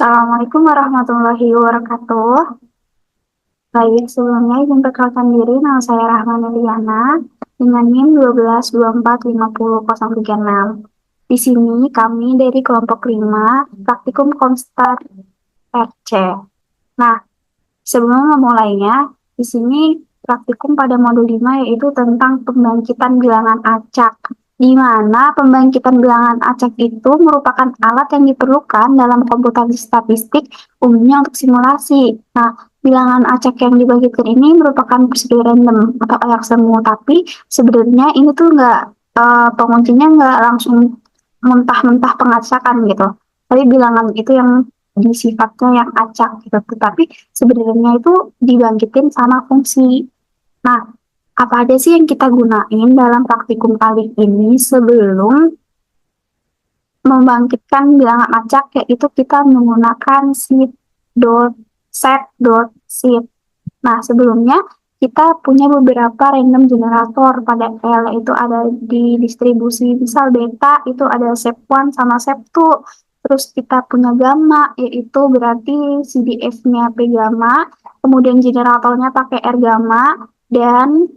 Assalamualaikum warahmatullahi wabarakatuh. Baik, sebelumnya izin perkenalkan diri, nama saya Rahman Eliana dengan NIM 12245036. Di sini kami dari kelompok 5 praktikum Komstat RC. Nah, sebelum memulainya, di sini praktikum pada modul 5 yaitu tentang pembangkitan bilangan acak, di mana pembangkitan bilangan acak itu merupakan alat yang diperlukan dalam komputasi statistik umumnya untuk simulasi. Nah, bilangan acak yang dibangkitkan ini merupakan persegi random atau ayak semu, tapi sebenarnya ini tuh penguncinya nggak langsung mentah-mentah pengacakan gitu. Tapi bilangan itu yang sifatnya yang acak gitu. Tetapi sebenarnya itu dibangkitin sama fungsi. Nah, apa aja sih yang kita gunain dalam praktikum kali ini sebelum membangkitkan bilangan acak, yaitu kita menggunakan set.sheet. Nah, sebelumnya kita punya beberapa random generator pada L, itu ada di distribusi. Misal beta itu ada SEP1 sama SEP2. Terus kita punya gamma, yaitu berarti CDF-nya P gamma. Kemudian generatornya pakai R gamma. Dan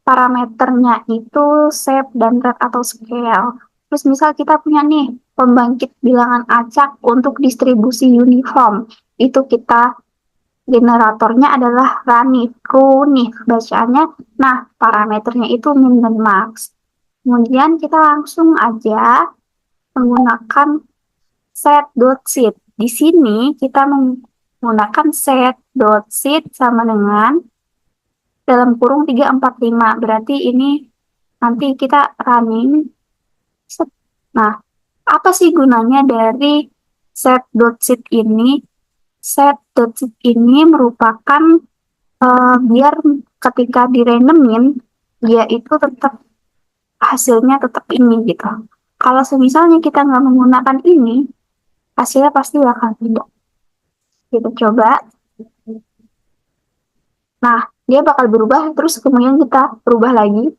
parameternya itu shape dan rate atau scale. Terus misal kita punya nih pembangkit bilangan acak untuk distribusi uniform. Itu kita generatornya adalah runif bacaannya. Nah, parameternya itu min dan max. Kemudian kita langsung aja menggunakan set.sheet. Di sini kita menggunakan set.sheet sama dengan dalam kurung 345. Berarti ini nanti kita running. Nah, apa sih gunanya dari set.sheet ini? Set.sheet ini merupakan biar ketika dirandomin dia itu tetap hasilnya tetap ini gitu. Kalau semisalnya kita nggak menggunakan ini, hasilnya pasti bakal tidak. Kita coba. Nah, dia bakal berubah, terus kemudian kita berubah lagi.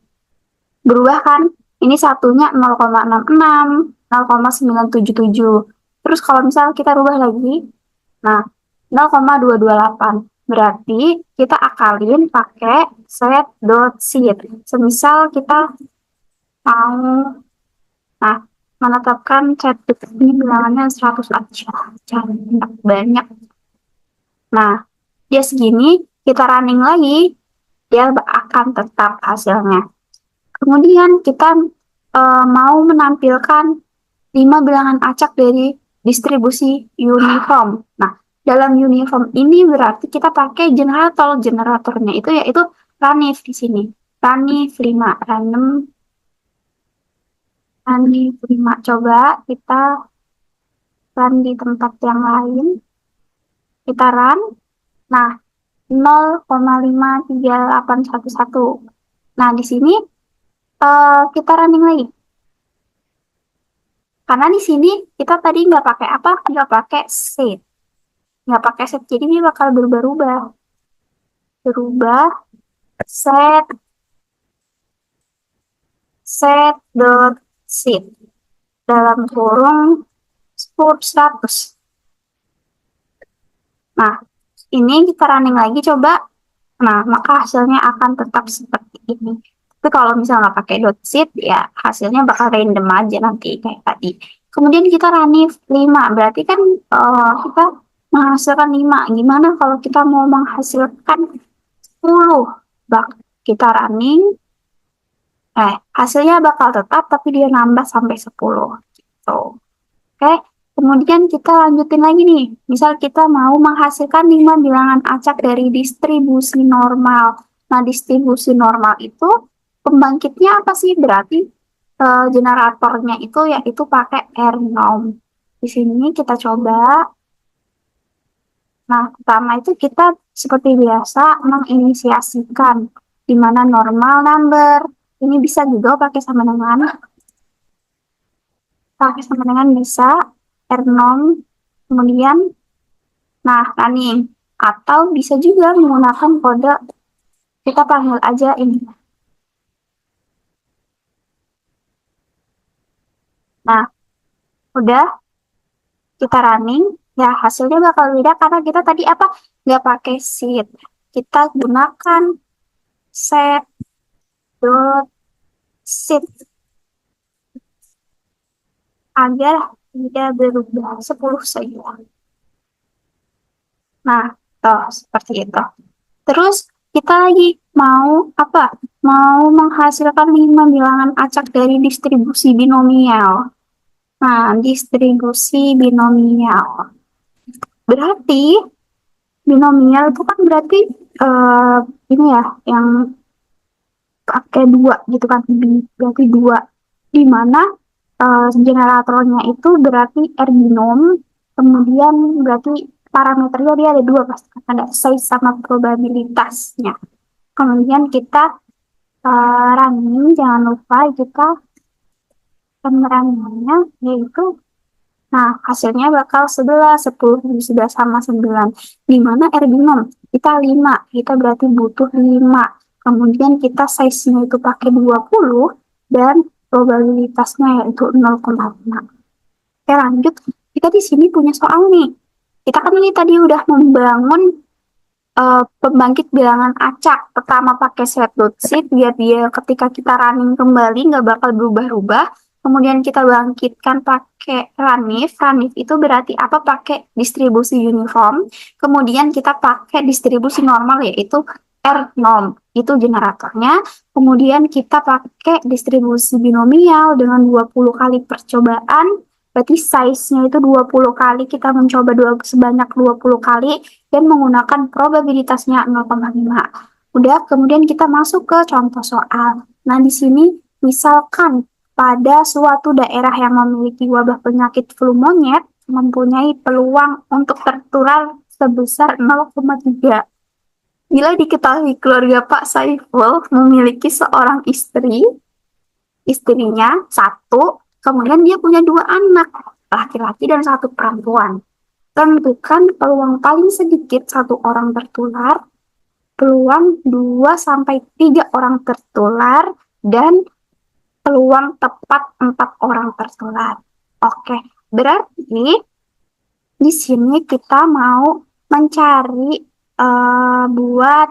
Berubah kan? Ini satunya 0,66, 0,977. Terus kalau misalnya kita rubah lagi, nah 0,228. Berarti kita akalin pakai set.sheet. Semisal kita mau nah menetapkan set ini bilangannya 100 aja. Jangan banyak. Nah, dia segini, kita running lagi, dia akan tetap hasilnya. Kemudian kita mau menampilkan 5 bilangan acak dari distribusi uniform. Nah, dalam uniform ini berarti kita pakai generator. Generatornya itu yaitu runif di sini. Runif 5, runif 5. Coba kita run di tempat yang lain. Kita run. Nah, 0,53811. Nah, di sini kita running lagi. Karena di sini kita tadi nggak pakai apa? Nggak pakai set. Nggak pakai set, jadi ini bakal berubah-ubah. Berubah set dot sheet dalam kurung 100. Nah, ini kita running lagi coba. Nah, maka hasilnya akan tetap seperti ini. Tapi kalau misalnya nggak pakai dot sheet, ya hasilnya bakal random aja nanti kayak tadi. Kemudian kita running 5, berarti kan kita menghasilkan 5. Gimana kalau kita mau menghasilkan 10? Kita running, hasilnya bakal tetap, tapi dia nambah sampai 10. Gitu. Oke, kemudian kita lanjutin lagi nih. Misal kita mau menghasilkan 5 bilangan acak dari distribusi normal. Nah, distribusi normal itu pembangkitnya apa sih? Berarti generatornya itu yaitu pakai R-norm. Di sini kita coba. Nah, pertama itu kita seperti biasa menginisiasikan di mana normal number. Ini bisa juga pakai sama dengan bisa R-norm, kemudian nah running, atau bisa juga menggunakan kode, kita panggil aja ini. Nah, udah kita running. Ya, hasilnya bakal beda karena kita tadi apa? Nggak pakai sheet. Kita gunakan set dot sheet agar tidak berubah 10 saja. Nah, toh, seperti itu. Terus kita lagi mau apa? Mau menghasilkan 5 bilangan acak dari distribusi binomial. Nah, distribusi binomial. Berarti binomial itu kan berarti eh, ini ya, yang pakai dua gitu kan, berarti dua. Di mana generatornya itu berarti R binom, kemudian berarti parameternya dia ada dua pasti kan, ada size sama probabilitasnya. Kemudian kita running, jangan lupa kita runningnya yaitu, nah hasilnya bakal 11, 10, 11 sama 9. Di mana R binom kita 5, kita berarti butuh 5. Kemudian kita size-nya itu pakai 20 dan probabilitasnya yaitu 0,5. Oke, lanjut. Kita di sini punya soal nih. Kita kan ini tadi udah membangun pembangkit bilangan acak. Pertama pakai set.sheet biar dia ketika kita running kembali nggak bakal berubah-ubah. Kemudian kita bangkitkan pakai runif. Runif itu berarti apa? Pakai distribusi uniform. Kemudian kita pakai distribusi normal yaitu R norm. Itu generatornya. Kemudian kita pakai distribusi binomial dengan 20 kali percobaan. Berarti size-nya itu 20 kali, kita mencoba sebanyak 20 kali dan menggunakan probabilitasnya 0,5. Udah, kemudian kita masuk ke contoh soal. Nah, di sini misalkan pada suatu daerah yang memiliki wabah penyakit flu monyet mempunyai peluang untuk tertular sebesar 0,3. Bila diketahui keluarga Pak Saiful memiliki seorang istri, istrinya satu, kemudian dia punya dua anak, laki-laki dan satu perempuan. Tentukan peluang paling sedikit satu orang tertular, peluang 2 sampai 3 orang tertular, dan peluang tepat 4 orang tertular. Oke, berarti di sini kita mau mencari buat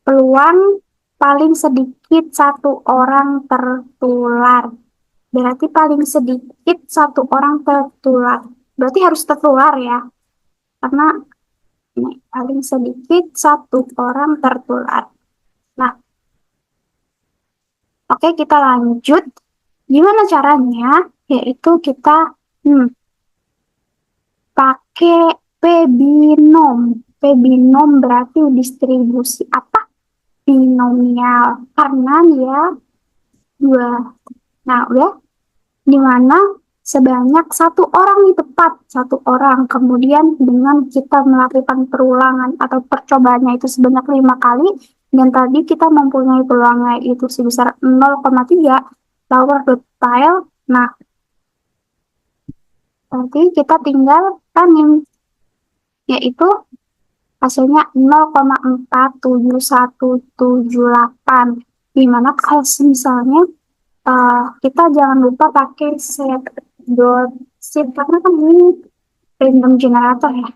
peluang paling sedikit satu orang tertular. Berarti paling sedikit satu orang tertular. Berarti harus tertular ya, karena ini paling sedikit satu orang tertular. Nah, oke, kita lanjut. Gimana caranya? Yaitu kita pakai P binom. P binom berarti distribusi apa? Binomial. Karena dia dua. Nah, udah. Di mana sebanyak satu orang nih, tepat satu orang. Kemudian dengan kita melakukan perulangan atau percobaannya itu sebanyak 5 kali, dan tadi kita mempunyai peluangnya itu sebesar 0,3 power detail. Nah, nanti kita tinggal running, yaitu hasilnya 0,47178. Dimana kalau misalnya kita jangan lupa pakai set dot sheet karena kan ini random generator ya,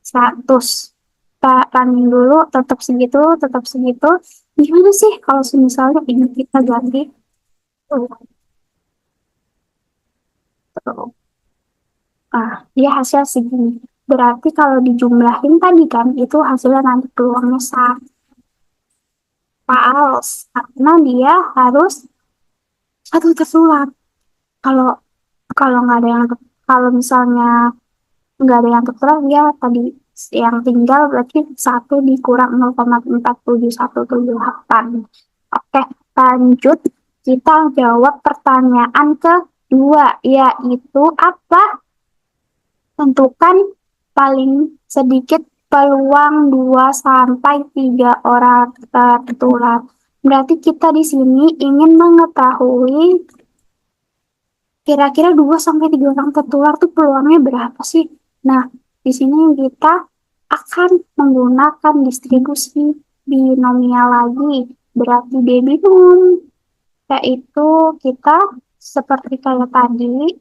100. Kita running dulu, tetap segitu, tetap segitu. Gimana sih kalau misalnya ini kita ganti tuh, tuh. Dia hasil segini. Berarti kalau dijumlahin tadi kan, itu hasilnya nanti peluangnya sama. Fals. Karena dia harus satu tertular. Kalau kalau nggak ada yang kalau misalnya nggak ada yang tertular, dia tadi yang tinggal berarti satu dikurang 0,47178. Oke, lanjut. Kita jawab pertanyaan kedua, yaitu apa? Tentukan paling sedikit peluang 2 sampai 3 orang tertular. Berarti kita di sini ingin mengetahui kira-kira 2 sampai 3 orang tertular tuh peluangnya berapa sih? Nah, di sini kita akan menggunakan distribusi binomial lagi. Berarti D binom, yaitu kita seperti kayak tadi,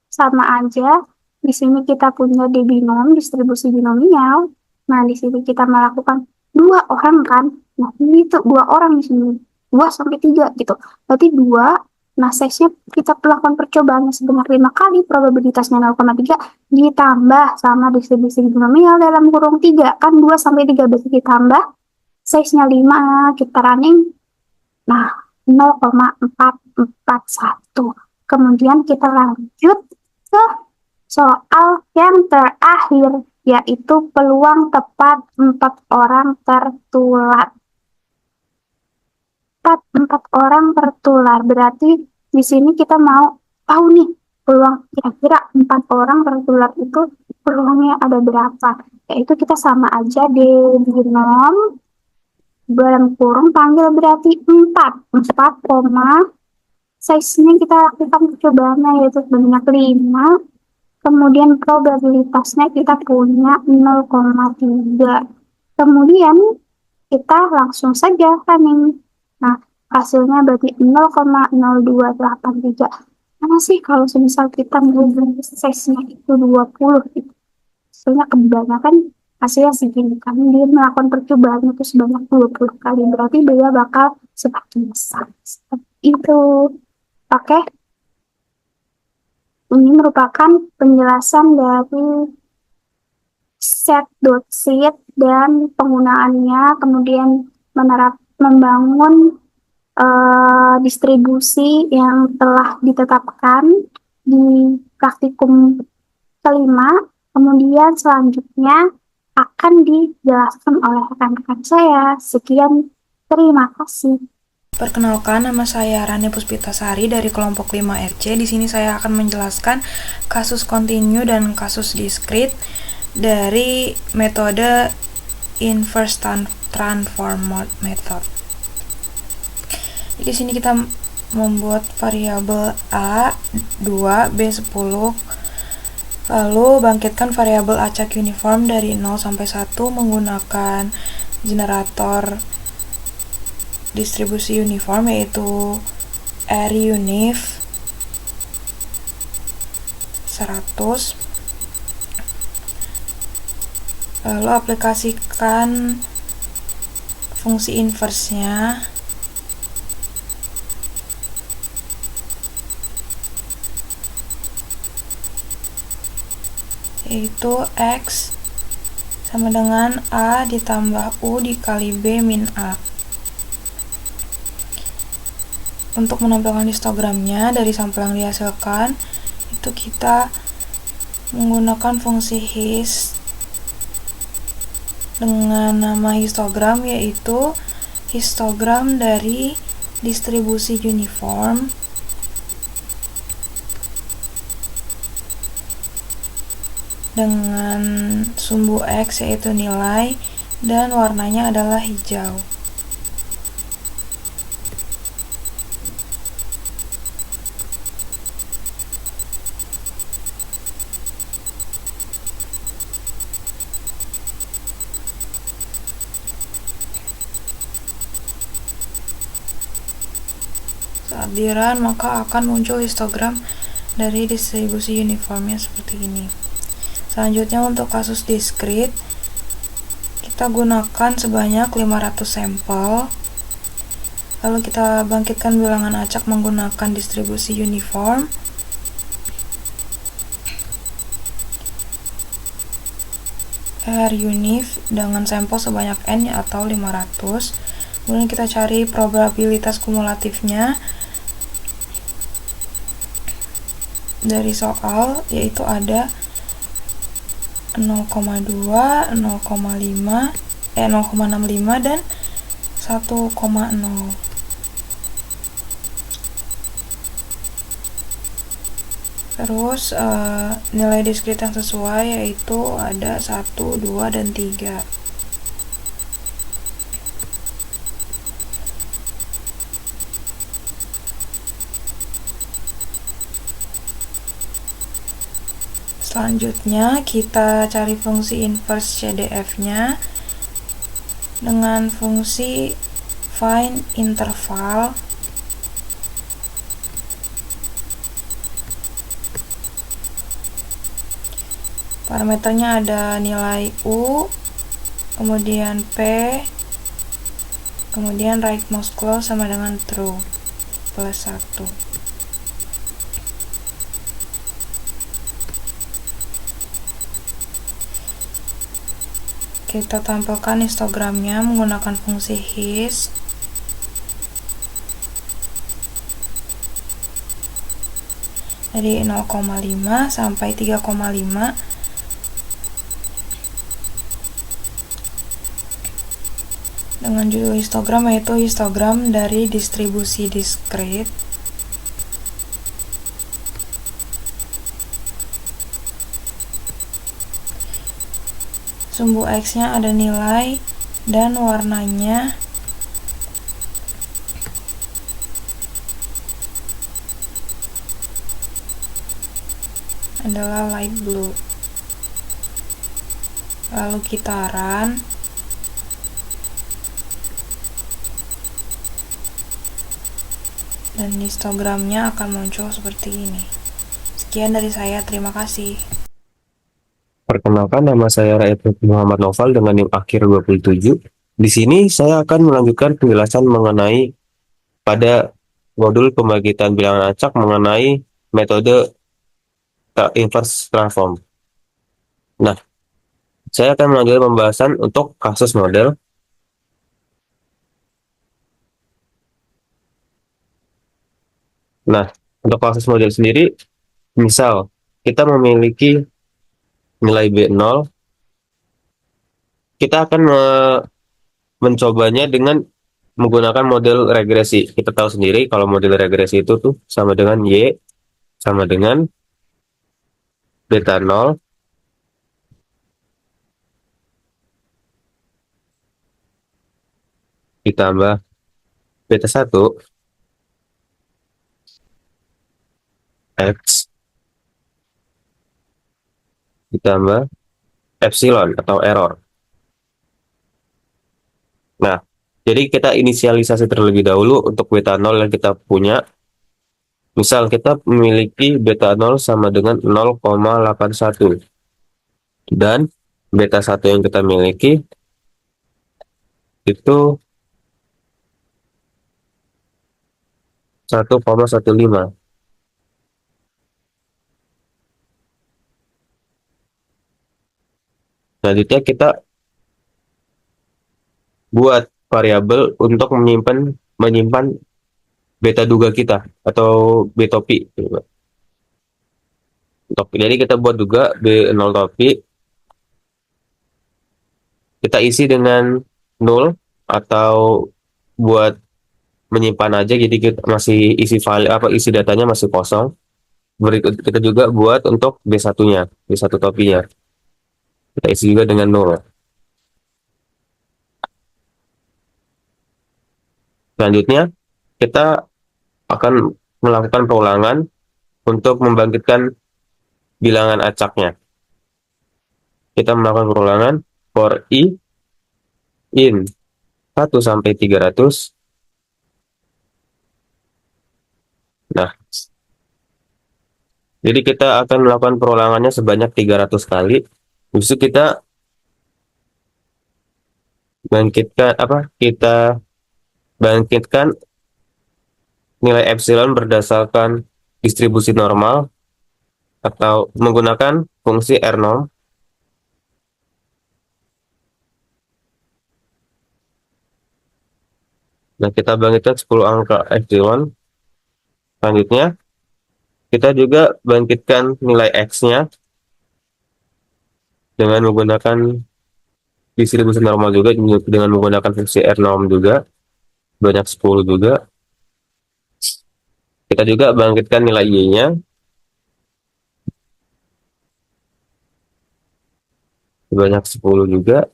sama aja Di sini kita punya binom, distribusi binomial. Nah, di sini kita melakukan dua orang kan. Nah, ini tuh dua orang di sini. 2 sampai 3 gitu. Berarti dua. Nah, size-nya kita lakukan percobaan sebanyak 5 kali, probabilitasnya 0,3 ditambah sama distribusi binomial dalam kurung 3. Kan 2 sampai 3 berarti ditambah size-nya 5, kita running. Nah, 0,441. Kemudian kita lanjut ke soal yang terakhir, yaitu peluang tepat 4 orang tertular. Empat orang tertular, berarti di sini kita mau tahu nih peluang kira-kira 4 orang tertular itu peluangnya ada berapa. Yaitu kita sama aja binom dalam kurung panggil berarti 4 koma size-nya kita lakukan percobaannya yaitu sebanyak 5, kemudian probabilitasnya kita punya 0,3. Kemudian kita langsung saja running. Nah, hasilnya berarti 0,0283. Mana sih kalau semisal kita mengambil size-nya itu 20 gitu. Soalnya kebanyakan hasilnya segini kan. Dia melakukan percobaan itu sebanyak 20 kali. Berarti dia bakal semakin besar. Seperti itu. Oke. Ini merupakan penjelasan dari set.sheet dan penggunaannya, kemudian membangun distribusi yang telah ditetapkan di praktikum kelima. Kemudian selanjutnya akan dijelaskan oleh rekan-rekan saya. Sekian, terima kasih. Perkenalkan, nama saya Rani Puspitasari dari kelompok 5RC. Di sini saya akan menjelaskan kasus kontinu dan kasus diskrit dari metode inverse transform method. Di sini kita membuat variabel A 2, B 10, lalu bangkitkan variabel acak uniform dari 0 sampai 1 menggunakan generator distribusi uniform yaitu RUnif 100. Lalu aplikasikan fungsi inverse-nya yaitu X sama dengan A ditambah U dikali B min A. Untuk menampilkan histogramnya dari sampel yang dihasilkan, itu kita menggunakan fungsi hist dengan nama histogram, yaitu histogram dari distribusi uniform dengan sumbu X yaitu nilai dan warnanya adalah hijau. Saat di-run maka akan muncul histogram dari distribusi uniformnya seperti ini. Selanjutnya untuk kasus diskrit, kita gunakan sebanyak 500 sampel. Lalu kita bangkitkan bilangan acak menggunakan distribusi uniform. RUnif dengan sampel sebanyak N atau 500. Kemudian kita cari probabilitas kumulatifnya dari soal, yaitu ada 0,2, 0,5, 0,65 dan 1,0. Terus nilai diskrit yang sesuai yaitu ada 1, 2, dan 3. Selanjutnya kita cari fungsi inverse CDF-nya dengan fungsi find interval Parameternya ada nilai U, kemudian P, kemudian right mouse close sama dengan true plus 1. Kita tampilkan histogramnya menggunakan fungsi hist. Dari 0,5 sampai 3,5. Dengan judul histogram yaitu histogram dari distribusi diskrit. Sumbu X-nya ada nilai dan warnanya adalah light blue. Lalu kita run. Dan histogramnya akan muncul seperti ini. Sekian dari saya, terima kasih. Perkenalkan, nama saya Raif Muhammad Noval dengan NIM akhir 27. Di sini saya akan melanjutkan penjelasan mengenai pada modul pembangkitan bilangan acak mengenai metode inverse transform. Nah, saya akan melanjutkan pembahasan untuk kasus model. Nah, untuk kasus model sendiri, misal kita memiliki nilai B0, kita akan mencobanya dengan menggunakan model regresi. Kita tahu sendiri kalau model regresi itu tuh sama dengan Y sama dengan beta 0 ditambah beta 1 X ditambah epsilon atau error. Nah, jadi kita inisialisasi terlebih dahulu untuk beta 0 yang kita punya. Misal kita memiliki beta 0 sama dengan 0,81 dan beta 1 yang kita miliki itu 1,15. Selanjutnya kita buat variabel untuk menyimpan beta duga kita atau b topi. Jadi kita buat juga B0 topi, kita isi dengan 0 atau buat menyimpan aja, jadi kita masih isi file isi datanya masih kosong. Berikut kita juga buat untuk B1-nya, B1 topinya. Kita isi juga dengan 0. Selanjutnya kita akan melakukan perulangan untuk membangkitkan bilangan acaknya. Kita melakukan perulangan for i in 1 sampai 300. Nah, jadi kita akan melakukan perulangannya sebanyak 300 kali. Habis itu kita bangkitkan nilai epsilon berdasarkan distribusi normal atau menggunakan fungsi R0. Nah, kita bangkitkan 10 angka epsilon. Selanjutnya kita juga bangkitkan nilai X-nya dengan menggunakan distribusi normal juga, dengan menggunakan fungsi R0 juga, banyak 10 juga. Kita juga bangkitkan nilai Y-nya banyak 10 juga.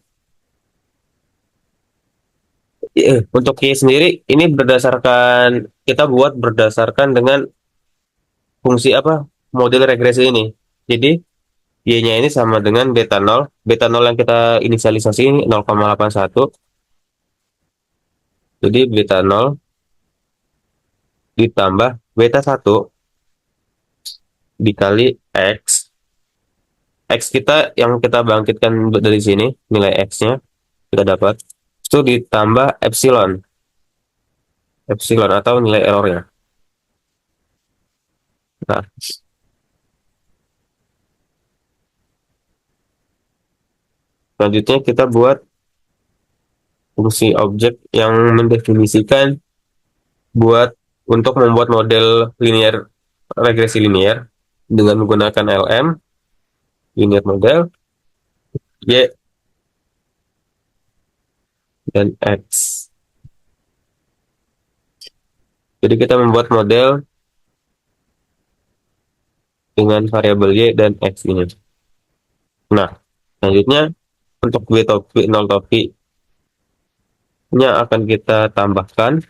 Untuk Y sendiri ini kita buat berdasarkan dengan fungsi model regresi ini. Jadi Y-nya ini sama dengan beta 0. Beta 0 yang kita inisialisasi ini 0,81. Jadi beta 0 ditambah beta 1 dikali X X kita yang kita bangkitkan dari sini, nilai X-nya kita dapat, itu ditambah epsilon, epsilon atau nilai errornya. Nah, selanjutnya kita buat fungsi objek yang mendefinisikan buat untuk membuat model linear, regresi linear dengan menggunakan LM, linear model, Y, dan X. Jadi kita membuat model dengan variabel Y dan X ini. Nah, selanjutnya untuk B topi, 0 topi-nya akan kita tambahkan.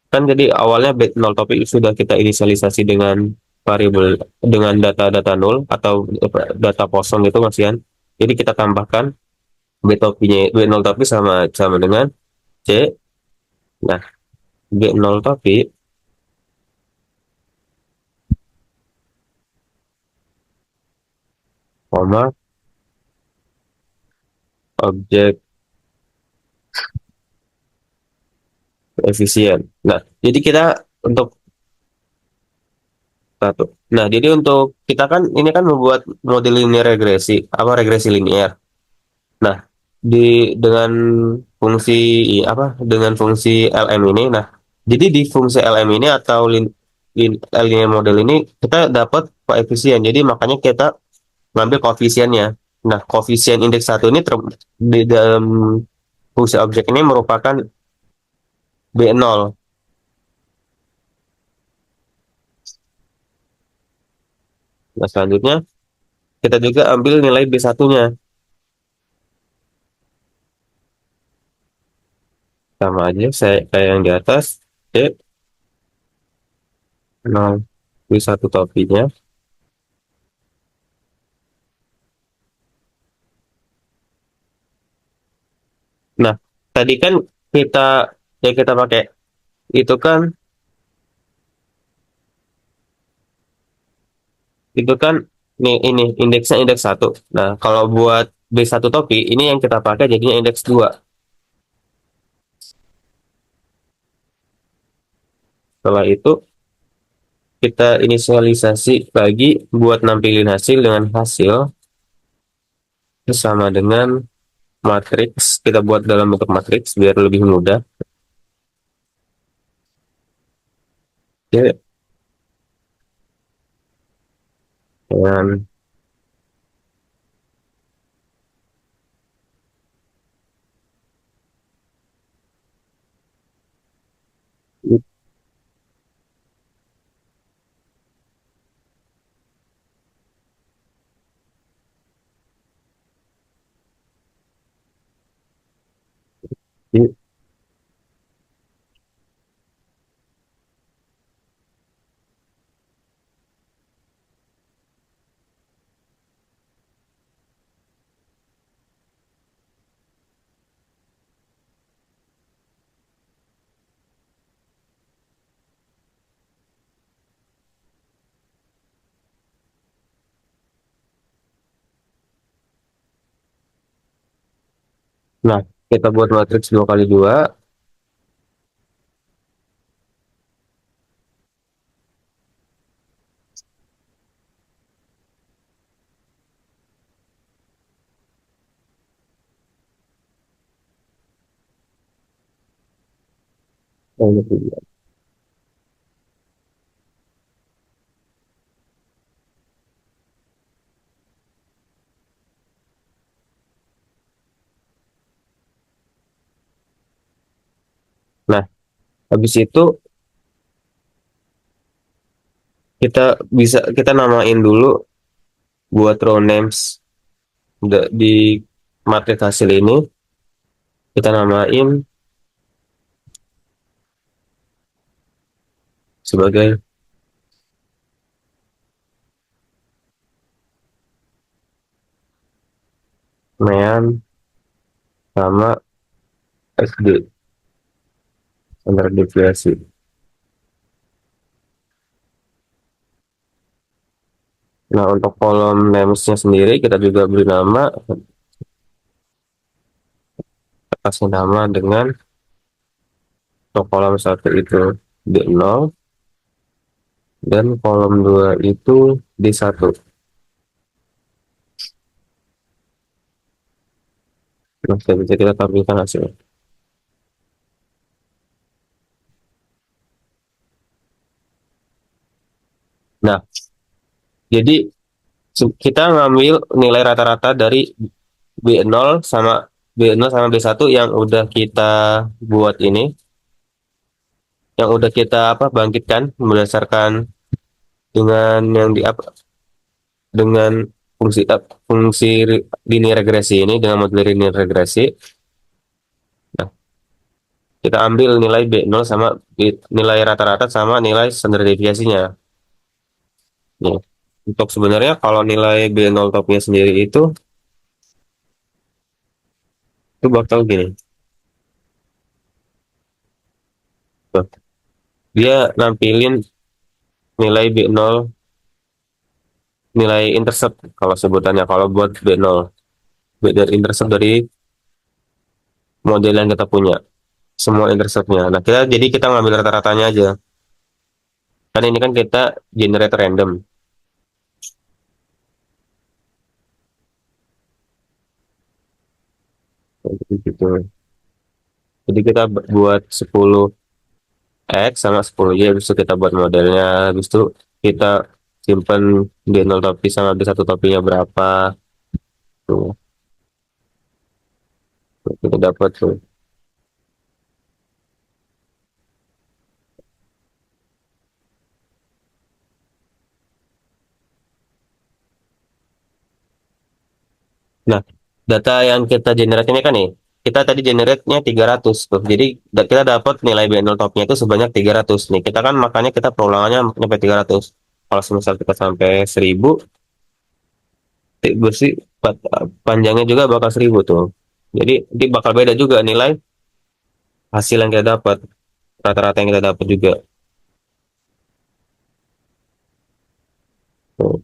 Kan jadi awalnya B 0 topi sudah kita inisialisasi dengan variabel, dengan data-data nol atau data kosong gitu Mas Ian. Jadi kita tambahkan B topinya, B 0 topi sama sama dengan C. Nah, B 0 topi koma objek efisien. Nah, jadi kita untuk satu. Nah, jadi untuk kita kan ini kan membuat model linear regresi, apa regresi linear. Nah, dengan fungsi apa dengan fungsi LM ini, nah, jadi di fungsi LM ini atau linear model ini kita dapat koefisien. Jadi makanya kita ngambil koefisiennya. Nah, koefisien indeks satu ini di dalam fungsi objek ini merupakan B0. Nah, selanjutnya kita juga ambil nilai B1-nya. Sama aja saya kayak yang di atas. C 0 B1 topinya. Nah, tadi kan kita kita pakai itu kan nih ini indeksnya indeks satu. Nah, kalau buat B1 topi ini yang kita pakai jadinya indeks 2. Setelah itu kita inisialisasi lagi buat nampilin hasil dengan hasil sama dengan matriks. Kita buat dalam bentuk matriks biar lebih mudah. Oke, dengan ini. Nah, kita buat matriks 2 kali 2. Nah, habis itu kita namain dulu buat row names di matriks hasil ini kita namain sebagai mean sama SD standar deviasi. Nah, untuk kolom namesnya sendiri kita juga beri nama, kasih nama dengan untuk kolom 1 itu D0 dan kolom 2 itu D1. Nah, bisa kita tampilkan hasilnya. Nah, jadi kita ngambil nilai rata-rata dari B0 sama B0 sama B1 yang udah kita buat ini, yang udah kita bangkitkan berdasarkan dengan yang di apa dengan fungsi linear regresi ini dengan model linear regresi. Nah, kita ambil nilai B0 sama nilai rata-rata sama nilai standar deviasinya. Nih, untuk sebenarnya kalau nilai B0 topnya sendiri itu bakal gini. Tuh, dia nampilin nilai B0, nilai intercept kalau sebutannya kalau buat B0, dari intercept dari model yang kita punya, semua interceptnya. Nah, kita ngambil rata-ratanya aja. Kan ini kan kita generate random. Gitu. Jadi kita buat 10 X sama 10 Y, habis itu kita buat modelnya, habis itu kita simpen D0 topi sama D1 topinya berapa. Tuh, kita dapat tuh. Nah, data yang kita generate ini kan nih, kita tadi generate-nya 300 tuh. Jadi kita dapat nilai B0 topnya itu sebanyak 300. Nih, kita kan makanya kita perulangannya sampai 300. Kalau misal kita sampai 1000, bersih panjangnya juga bakal 1000 tuh. Jadi ini bakal beda juga nilai hasil yang kita dapat, rata-rata yang kita dapat juga. Tuh.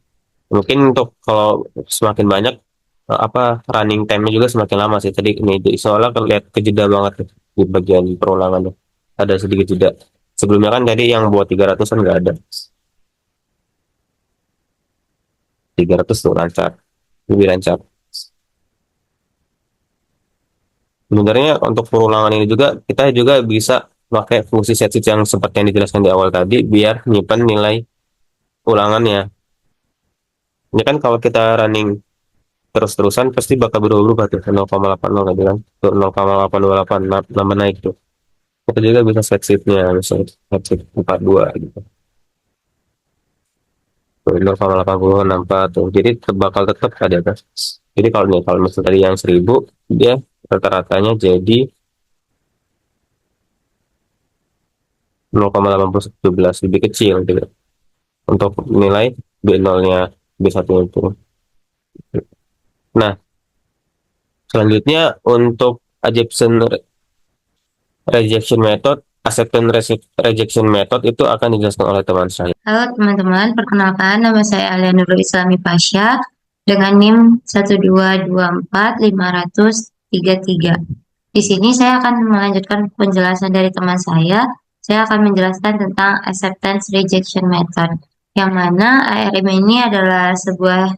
Mungkin untuk kalau semakin banyak running time-nya juga semakin lama sih. Tadi ini soalnya kelihatan kejeda banget tuh di bagian perulangan tuh. Ada sedikit jeda. Sebelumnya kan tadi yang buat 300 kan nggak ada. 300 tuh lancar. Lebih lancar. Sebenarnya untuk perulangan ini juga kita juga bisa pakai fungsi set yang seperti yang dijelaskan di awal tadi biar nyimpan nilai ulangannya. Ini kan kalau kita running terus-terusan pasti bakal berubah-ubah tuh 0,80 tadi kan. Tuh 0,828 nambah naik tuh. Kita juga bisa set shiftnya, misalnya set shift 42 gitu. Tuh, 0,8064 tuh. Jadi bakal tetap ada kan. Jadi kalau misalnya tadi yang 1000 dia rata-ratanya jadi 0,817 lebih kecil gitu. Untuk nilai B0-nya B1 itu. Nah, selanjutnya untuk Adjective rejection method, acceptance rejection method itu akan dijelaskan oleh teman saya. Halo teman-teman, perkenalkan nama saya Alia Nurul Islami Pasha dengan NIM 1224533. Di sini saya akan melanjutkan penjelasan dari teman saya. Saya akan menjelaskan tentang acceptance rejection method, yang mana ARM ini adalah sebuah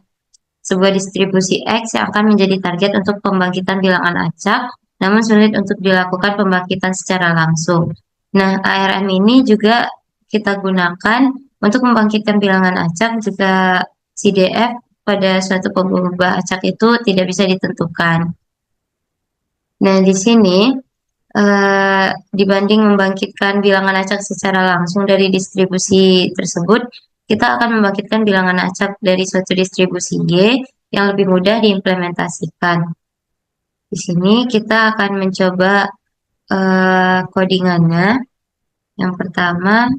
distribusi X yang akan menjadi target untuk pembangkitan bilangan acak, namun sulit untuk dilakukan pembangkitan secara langsung. Nah, ARM ini juga kita gunakan untuk membangkitkan bilangan acak jika CDF pada suatu pengubah acak itu tidak bisa ditentukan. Nah, di sini dibanding membangkitkan bilangan acak secara langsung dari distribusi tersebut, kita akan membangkitkan bilangan acak dari suatu distribusi Y yang lebih mudah diimplementasikan. Di sini kita akan mencoba codingannya. Yang pertama,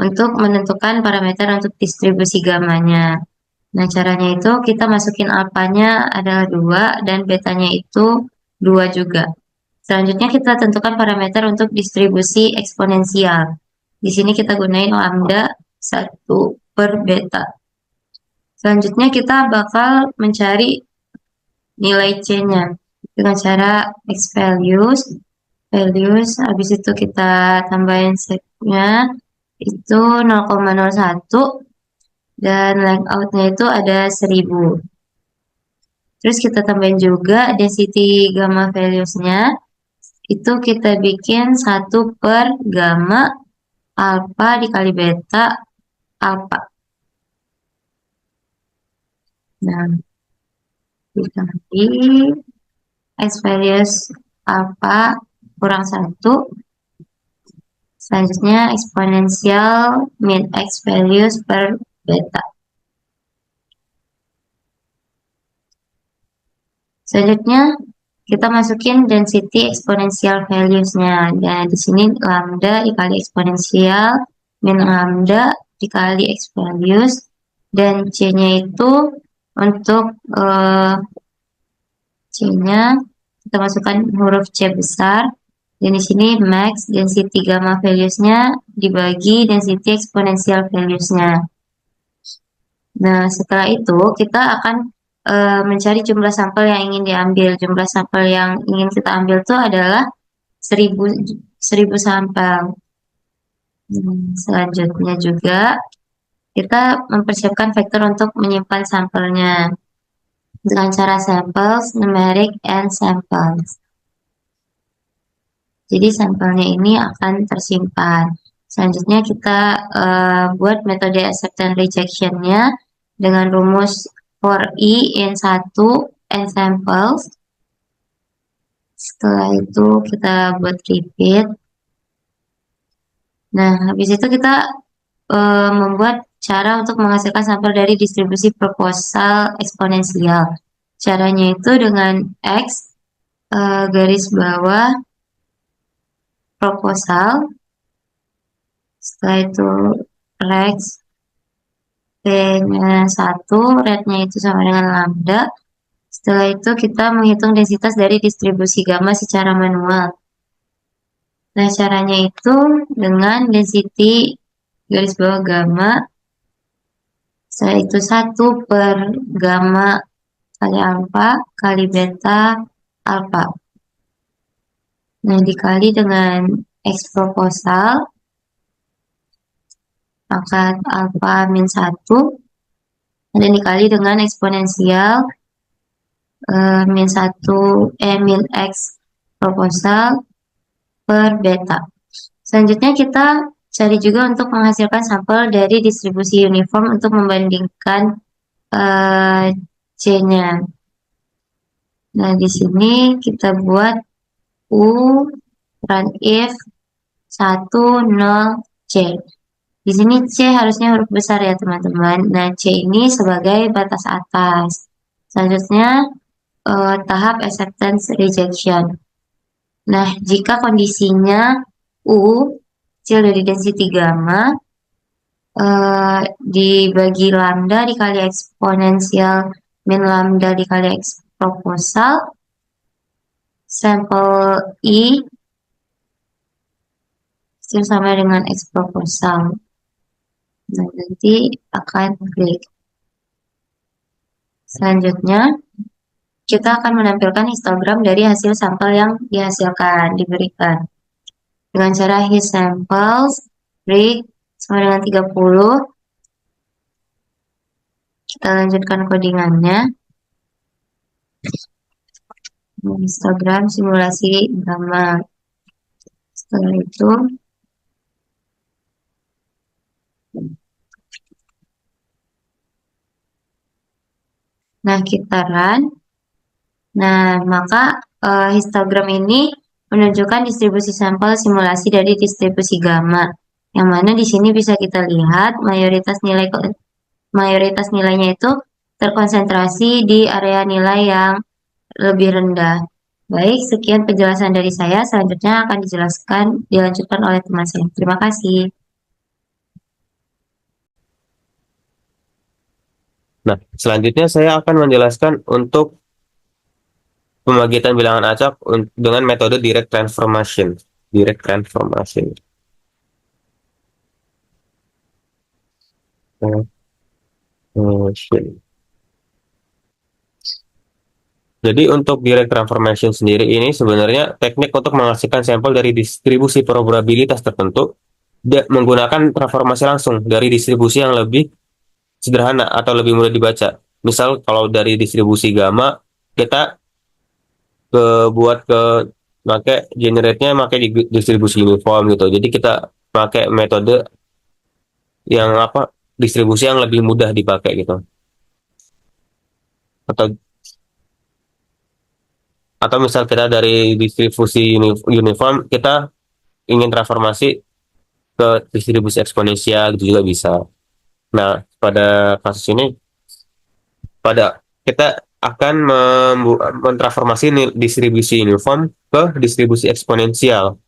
untuk menentukan parameter untuk distribusi gamanya. Nah, caranya itu kita masukin alfanya adalah 2 dan betanya itu 2 juga. Selanjutnya kita tentukan parameter untuk distribusi eksponensial. Di sini kita gunain lambda 1 per beta. Selanjutnya kita bakal mencari nilai C-nya dengan cara X values, habis itu kita tambahin setnya itu 0,01 dan length out-nya itu ada 1000. Terus kita tambahin juga density gamma values-nya, itu kita bikin 1/gamma alpha dikali beta alpha. Nah, dikali X values alpha kurang 1. Selanjutnya eksponensial min X values per beta. Selanjutnya kita masukin density exponential values-nya. Dan di sini lambda dikali eksponensial min lambda dikali X values, dan C-nya itu untuk C-nya kita masukkan huruf C besar, dan di sini max density gamma values-nya dibagi density exponential values-nya. Nah, setelah itu kita akan mencari jumlah sampel yang ingin diambil. Jumlah sampel yang ingin kita ambil itu adalah 1000 sampel. Selanjutnya juga kita mempersiapkan vektor untuk menyimpan sampelnya dengan cara samples, numeric, and samples. Jadi sampelnya ini akan tersimpan. Selanjutnya kita buat metode acceptance rejection-nya dengan rumus for I in 1 and samples. Setelah itu kita buat repeat. Nah, habis itu kita membuat cara untuk menghasilkan sampel dari distribusi proposal eksponensial. Caranya itu dengan X garis bawah proposal, setelah itu Rex P-nya 1, rate-nya itu sama dengan lambda. Setelah itu kita menghitung densitas dari distribusi gamma secara manual. Nah, caranya itu dengan density garis bawah gamma, setelah itu 1/gamma kali alpha kali beta alpha. Nah, dikali dengan X proposal, pangkat alpha min 1, dan dikali dengan eksponensial min X proposal per beta. Selanjutnya kita cari juga untuk menghasilkan sampel dari distribusi uniform untuk membandingkan C-nya. Nah, di sini kita buat U run if 10 C. Di sini C harusnya huruf besar ya teman-teman. Nah, C ini sebagai batas atas. Selanjutnya tahap acceptance rejection. Nah, jika kondisinya U kecil dari density gamma dibagi lambda dikali eksponensial min lambda dikali X proposal, sampel I kecil sama dengan X proposal. Nah, nanti akan klik. Selanjutnya, kita akan menampilkan histogram dari hasil sampel yang diberikan. Dengan cara his samples, break sama dengan 30. Kita lanjutkan codingannya. Histogram simulasi gamma. Setelah itu, nah kita run. Nah, maka histogram ini menunjukkan distribusi sampel simulasi dari distribusi gamma. Yang mana di sini bisa kita lihat mayoritas nilainya itu terkonsentrasi di area nilai yang lebih rendah. Baik, sekian penjelasan dari saya. Selanjutnya akan dilanjutkan oleh teman saya. Terima kasih. Nah, selanjutnya saya akan menjelaskan untuk pembagian bilangan acak dengan metode direct transformation. Nah, transformation. Jadi untuk direct transformation sendiri ini sebenarnya teknik untuk menghasilkan sampel dari distribusi probabilitas tertentu menggunakan transformasi langsung dari distribusi yang lebih sederhana atau lebih mudah dibaca. Misal kalau dari distribusi gamma kita ke buat ke pakai generate-nya pakai distribusi uniform gitu. Jadi kita pakai metode yang apa distribusi yang lebih mudah dipakai gitu. Atau misal kita dari distribusi uniform kita ingin transformasi ke distribusi eksponensial gitu juga bisa. Nah, pada kasus ini kita akan mentransformasi distribusi uniform ke distribusi eksponensial.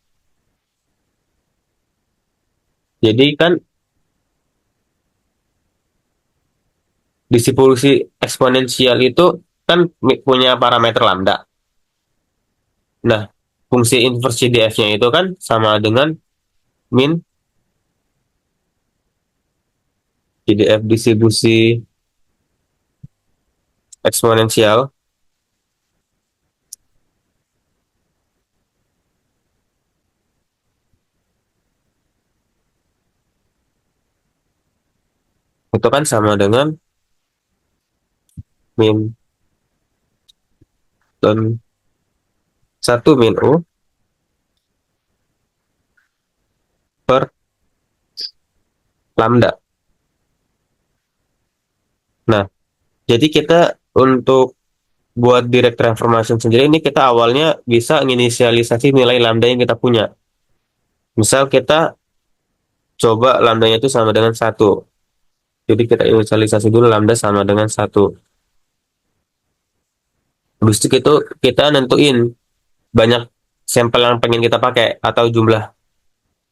Jadi kan distribusi eksponensial itu kan punya parameter lambda. Nah, fungsi inversi df-nya itu kan sama dengan min df distribusi eksponensial itu kan sama dengan min dan 1 min u per lambda. Nah, jadi kita untuk buat direct transformation sendiri ini kita awalnya bisa menginisialisasi nilai lambda yang kita punya. Misal kita coba lambdanya itu sama dengan 1. Jadi kita inisialisasi dulu lambda sama dengan 1. Habis itu kita nentuin banyak sampel yang pengen kita pakai atau jumlah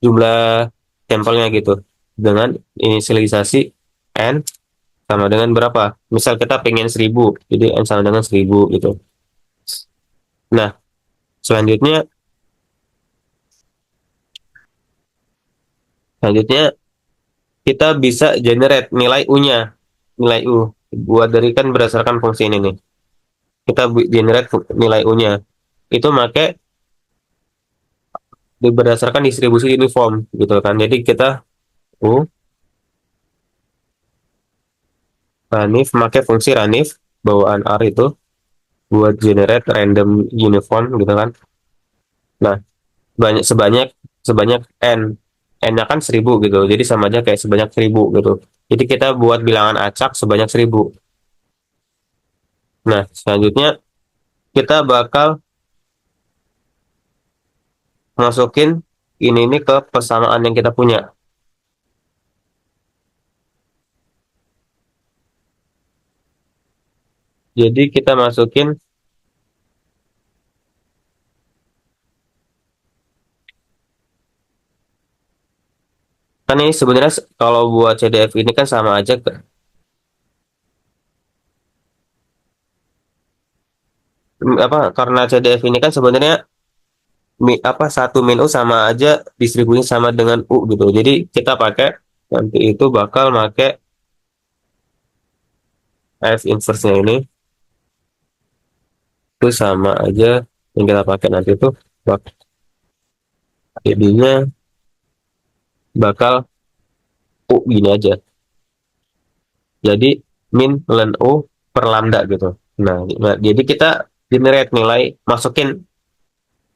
jumlah sampelnya gitu. Dengan inisialisasi n sama dengan berapa? Misal kita pengen 1000, jadi n sama dengan 1000 gitu. Nah, selanjutnya selanjutnya kita bisa generate nilai U-nya. Nilai U buat dari kan berdasarkan fungsi ini nih. Kita generate nilai U-nya. Itu make berdasarkan distribusi uniform gitu kan. Jadi kita U Ranif make fungsi Ranif bawaan R itu buat generate random uniform gitu kan. Nah, sebanyak sebanyak n. N-nya kan 1000 gitu. Jadi sama aja kayak sebanyak 1000 gitu. Jadi kita buat bilangan acak sebanyak 1000. Nah, selanjutnya kita bakal masukin ini ke persamaan yang kita punya. Jadi kita masukin kan ini sebenarnya kalau buat CDF ini kan sama aja apa karena CDF ini kan sebenarnya apa 1 min U sama aja distribusinya sama dengan U gitu. Jadi kita pakai nanti itu bakal pakai F inverse-nya ini itu sama aja yang kita pakai nanti itu jadinya bakal U gini aja. Jadi min ln U per lambda gitu. Nah, jadi kita generate nilai masukin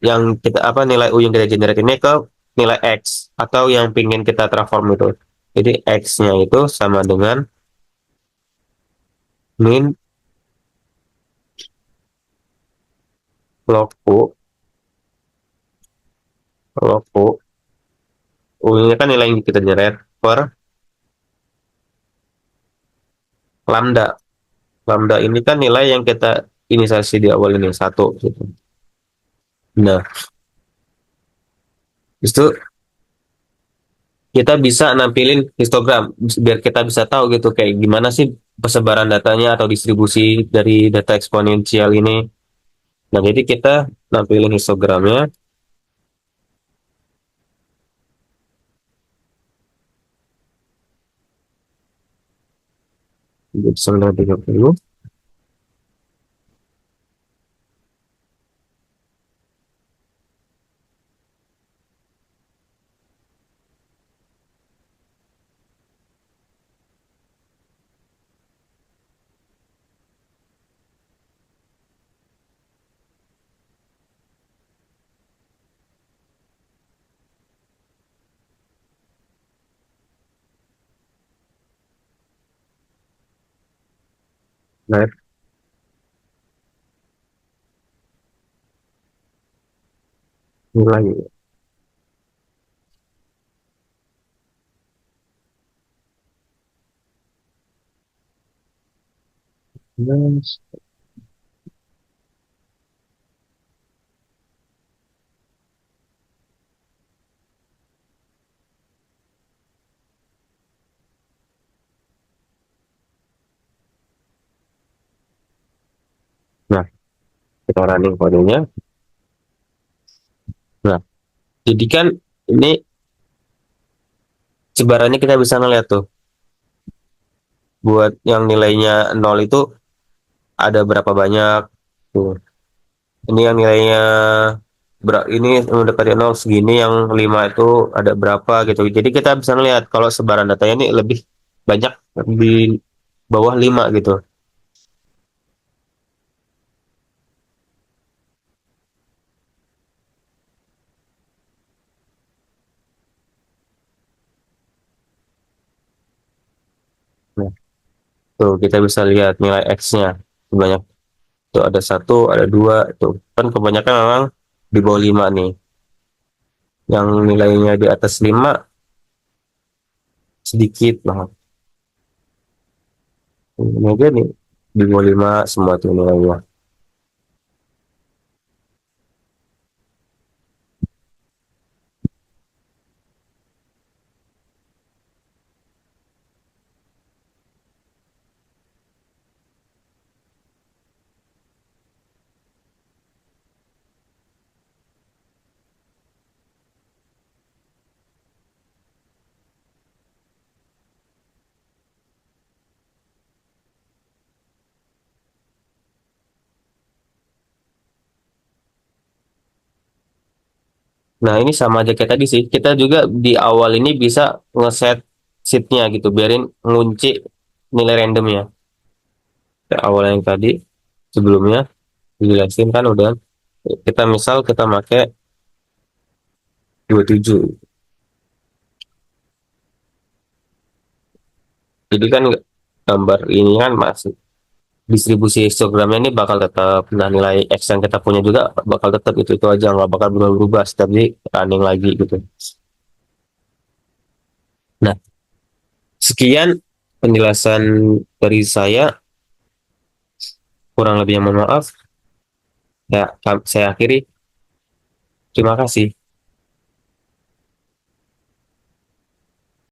yang kita apa nilai U yang kita generate ini ke nilai X atau yang pingin kita transform itu. Jadi X-nya itu sama dengan min log U. U ini kan nilai yang kita generate per lambda. Lambda ini kan nilai yang kita inisiasi di awal ini 1 gitu. Nah, itu kita bisa nampilin histogram biar kita bisa tahu gitu kayak gimana sih persebaran datanya atau distribusi dari data eksponensial ini. Nah, jadi kita nampilin histogramnya. 930. Nah, mulai. Nah, kita running kodenya. Nah, jadi kan ini sebarannya kita bisa ngeliat tuh. Buat yang nilainya 0 itu ada berapa banyak tuh. Ini yang nilainya ini udah pada 0 segini, yang 5 itu ada berapa gitu. Jadi kita bisa ngeliat kalau sebaran datanya ini lebih banyak di bawah 5 gitu. Nah, tuh kita bisa lihat nilai X-nya sebanyak tuh ada 1, ada 2 tuh. Kan kebanyakan memang di bawah 5 nih. Yang nilainya di atas 5 sedikit lah. Ini aja nih di bawah 5 semua tuh nilainya. Nah, ini sama aja kayak tadi sih. Kita juga di awal ini bisa ngeset sheetnya gitu, biarin ngunci nilai randomnya. Kayak awal yang tadi sebelumnya dijelasin kan udah. Kita misal kita pakai 27. Jadi kan gambar ini kan masih distribusi histogramnya ini bakal tetap. Nah, nilai X yang kita punya juga bakal tetap itu aja, nggak bakal berubah-ubah setiap di running lagi gitu. Nah, sekian penjelasan dari saya. Kurang lebihnya mohon maaf. Ya, saya akhiri. Terima kasih.